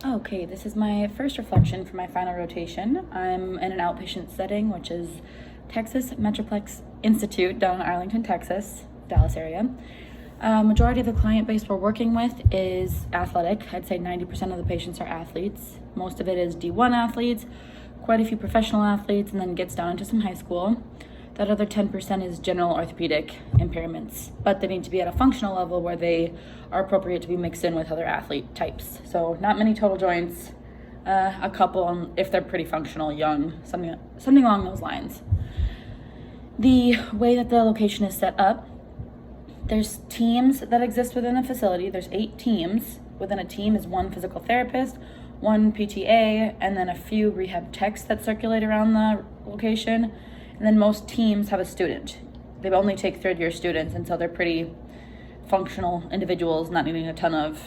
Okay, this is my first reflection for my final rotation. I'm in an outpatient setting, which is Texas Metroplex Institute down in Arlington, Texas, Dallas area. Majority of the client base we're working with is athletic. I'd say 90% of the patients are athletes. Most of it is D1 athletes, quite a few professional athletes, and then gets down into some high school. That other 10% is general orthopedic impairments, but they need to be at a functional level where they are appropriate to be mixed in with other athlete types. So not many total joints, a couple if they're pretty functional, young, something along those lines. The way that the location is set up, there's teams that exist within the facility. There's 8 teams. Within a team is 1 physical therapist, 1 PTA, and then a few rehab techs that circulate around the location. And then most teams have a student. They only take third-year students, and so they're pretty functional individuals, not needing a ton of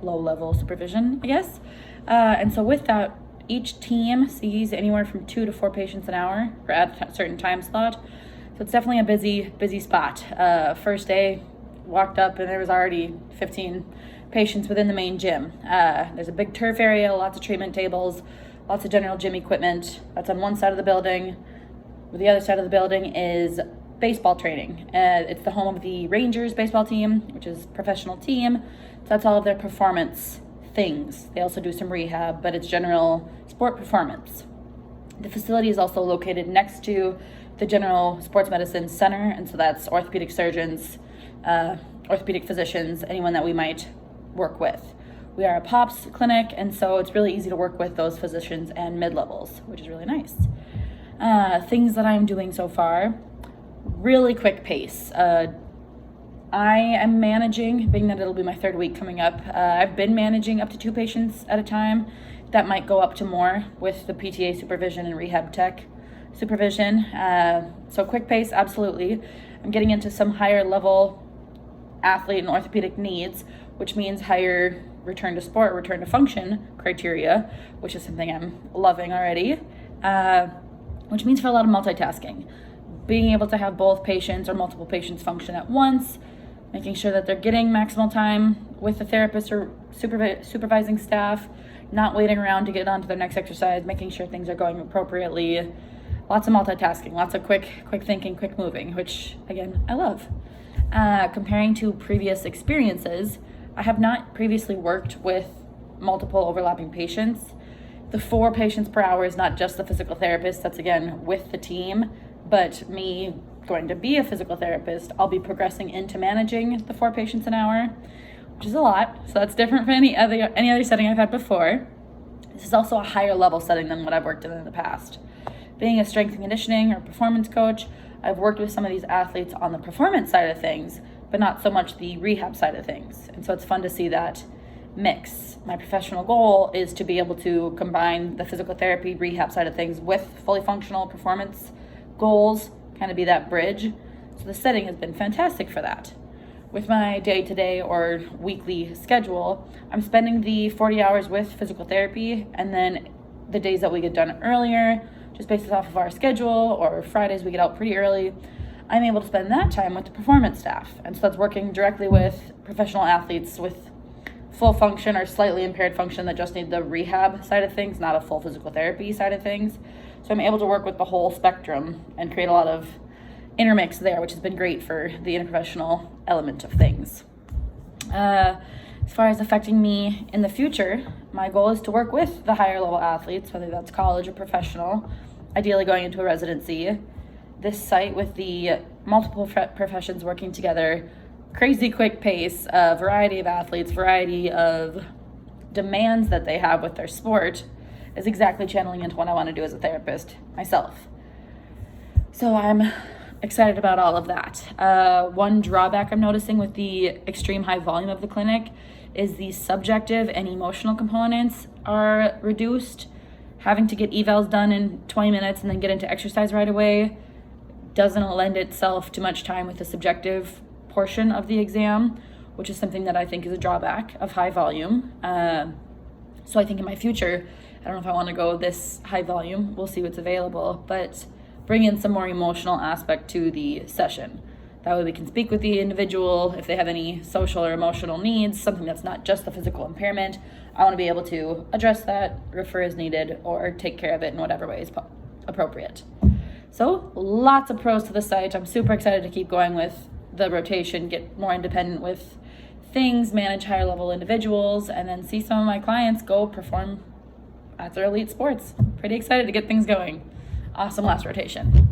low-level supervision, I guess. And so with that, each team sees anywhere from 2 to 4 patients an hour or at a certain time slot. So it's definitely a busy spot. First day, walked up and there was already 15 patients within the main gym. There's a big turf area, lots of treatment tables, lots of general gym equipment. That's on one side of the building. The other side of the building is baseball training. It's the home of the Rangers baseball team, which is a professional team. So that's all of their performance things. They also do some rehab, but it's general sport performance. The facility is also located next to the General Sports Medicine Center, and so that's orthopedic surgeons, orthopedic physicians, anyone that we might work with. We are a POPS clinic, and so it's really easy to work with those physicians and mid-levels, which is really nice. Things that I'm doing so far, really quick pace. I am managing, being that it'll be my 3rd week coming up, I've been managing up to 2 patients at a time. That might go up to more with the PTA supervision and rehab tech supervision. So quick pace, absolutely. I'm getting into some higher level athlete and orthopedic needs, which means higher return to sport, return to function criteria, which is something I'm loving already. Which means for a lot of multitasking. Being able to have both patients or multiple patients function at once, making sure that they're getting maximal time with the therapist or supervising staff, not waiting around to get on to their next exercise, making sure things are going appropriately. Lots of multitasking, lots of quick thinking, quick moving, which again, I love. Comparing to previous experiences, I have not previously worked with multiple overlapping patients. The 4 patients per hour is not just the physical therapist, that's again with the team, but me going to be a physical therapist, I'll be progressing into managing the 4 patients an hour, which is a lot. So that's different from any other setting I've had before. This is also a higher level setting than what I've worked in the past. Being a strength and conditioning or performance coach, I've worked with some of these athletes on the performance side of things, but not so much the rehab side of things. And so it's fun to see that mix. My professional goal is to be able to combine the physical therapy rehab side of things with fully functional performance goals, kind of be that bridge. So the setting has been fantastic for that. With my day-to-day or weekly schedule, I'm spending the 40 hours with physical therapy, and then the days that we get done earlier, just based off of our schedule, or Fridays we get out pretty early, I'm able to spend that time with the performance staff. And so that's working directly with professional athletes with full function or slightly impaired function that just need the rehab side of things, not a full physical therapy side of things. So I'm able to work with the whole spectrum and create a lot of intermix there, which has been great for the interprofessional element of things. As far as affecting me in the future, my goal is to work with the higher level athletes, whether that's college or professional, ideally going into a residency. This site with the multiple professions working together, crazy quick pace, variety of athletes, variety of demands that they have with their sport is exactly channeling into what I want to do as a therapist myself. So I'm excited about all of that. One drawback I'm noticing with the extreme high volume of the clinic is the subjective and emotional components are reduced. Having to get evals done in 20 minutes and then get into exercise right away doesn't lend itself to much time with the subjective portion of the exam, which is something that I think is a drawback of high volume. So I think in my future, I don't know if I want to go this high volume. We'll see what's available, but bring in some more emotional aspect to the session. That way we can speak with the individual if they have any social or emotional needs, something that's not just the physical impairment. I want to be able to address that, refer as needed, or take care of it in whatever way is appropriate. So lots of pros to the site. I'm super excited to keep going with the rotation, get more independent with things, manage higher level individuals, and then see some of my clients go perform at their elite sports. Pretty excited to get things going. Awesome last rotation.